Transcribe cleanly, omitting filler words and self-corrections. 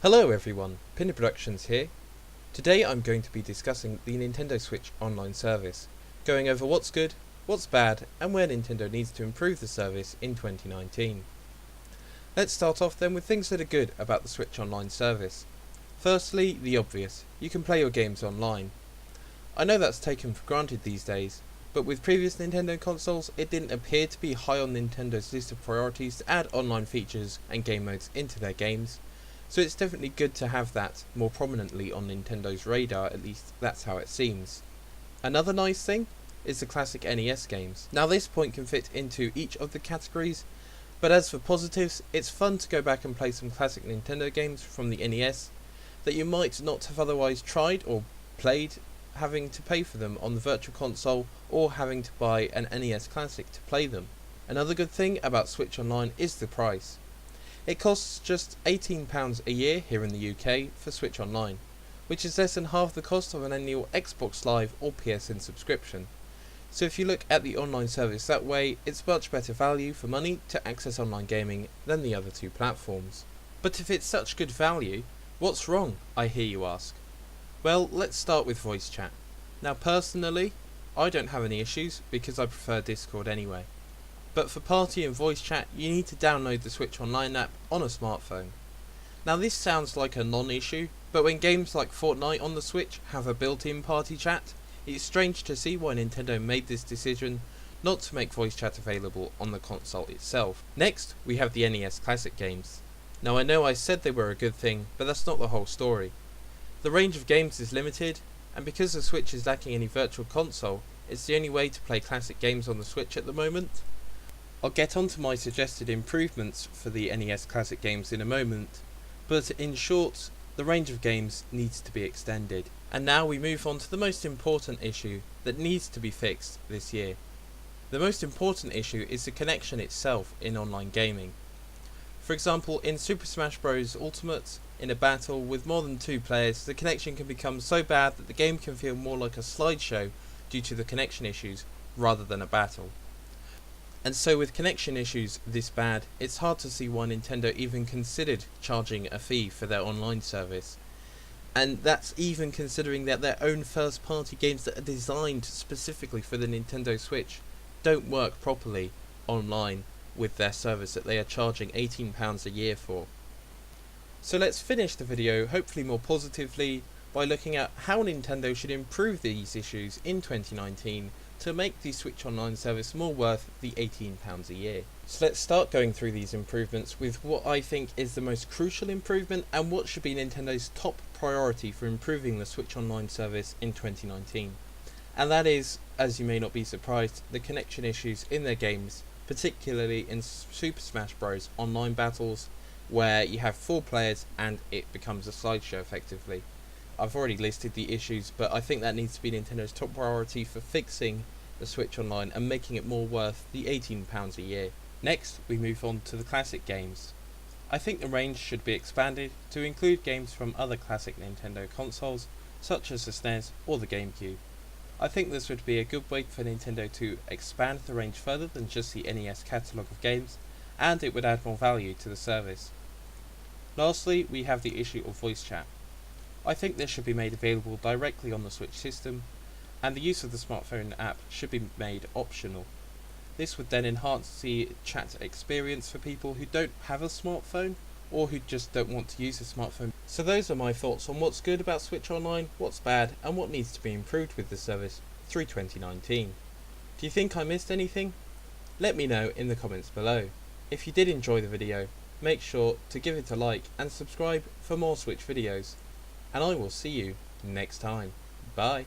Hello everyone, Pinder Productions here. Today I'm going to be discussing the Nintendo Switch online service, going over what's good, what's bad, and where Nintendo needs to improve the service in 2019. Let's start off then with things that are good about the Switch online service. Firstly, the obvious, you can play your games online. I know that's taken for granted these days, but with previous Nintendo consoles it didn't appear to be high on Nintendo's list of priorities to add online features and game modes into their games. So it's definitely good to have that more prominently on Nintendo's radar, at least that's how it seems. Another nice thing is the classic NES games. Now this point can fit into each of the categories, but as for positives, it's fun to go back and play some classic Nintendo games from the NES that you might not have otherwise tried or played, having to pay for them on the Virtual Console or having to buy an NES Classic to play them. Another good thing about Switch Online is the price. It costs just £18 a year here in the UK for Switch Online, which is less than half the cost of an annual Xbox Live or PSN subscription. So if you look at the online service that way, it's much better value for money to access online gaming than the other two platforms. But if it's such good value, what's wrong, I hear you ask? Well, let's start with voice chat. Now personally, I don't have any issues because I prefer Discord anyway. But for party and voice chat, you need to download the Switch Online app on a smartphone. Now this sounds like a non-issue, but when games like Fortnite on the Switch have a built-in party chat, it's strange to see why Nintendo made this decision not to make voice chat available on the console itself. Next, we have the NES Classic games. Now I know I said they were a good thing, but that's not the whole story. The range of games is limited, and because the Switch is lacking any Virtual Console, it's the only way to play classic games on the Switch at the moment. I'll get onto my suggested improvements for the NES Classic games in a moment, but in short, the range of games needs to be extended. And now we move on to the most important issue that needs to be fixed this year. The most important issue is the connection itself in online gaming. For example, in Super Smash Bros. Ultimate, in a battle with more than 2 players, the connection can become so bad that the game can feel more like a slideshow due to the connection issues rather than a battle. And so with connection issues this bad, it's hard to see why Nintendo even considered charging a fee for their online service. And that's even considering that their own first party games that are designed specifically for the Nintendo Switch don't work properly online with their service that they are charging £18 a year for. So let's finish the video hopefully more positively by looking at how Nintendo should improve these issues in 2019 to make the Switch Online service more worth the £18 a year. So let's start going through these improvements with what I think is the most crucial improvement and what should be Nintendo's top priority for improving the Switch Online service in 2019. And that is, as you may not be surprised, the connection issues in their games, particularly in Super Smash Bros. Online battles where you have 4 players and it becomes a slideshow effectively. I've already listed the issues, but I think that needs to be Nintendo's top priority for fixing the Switch Online and making it more worth the £18 a year. Next, we move on to the classic games. I think the range should be expanded to include games from other classic Nintendo consoles, such as the SNES or the GameCube. I think this would be a good way for Nintendo to expand the range further than just the NES catalogue of games, and it would add more value to the service. Lastly, we have the issue of voice chat. I think this should be made available directly on the Switch system, and the use of the smartphone app should be made optional. This would then enhance the chat experience for people who don't have a smartphone, or who just don't want to use a smartphone. So those are my thoughts on what's good about Switch Online, what's bad, and what needs to be improved with the service through 2019. Do you think I missed anything? Let me know in the comments below. If you did enjoy the video, make sure to give it a like and subscribe for more Switch videos. And I will see you next time. Bye.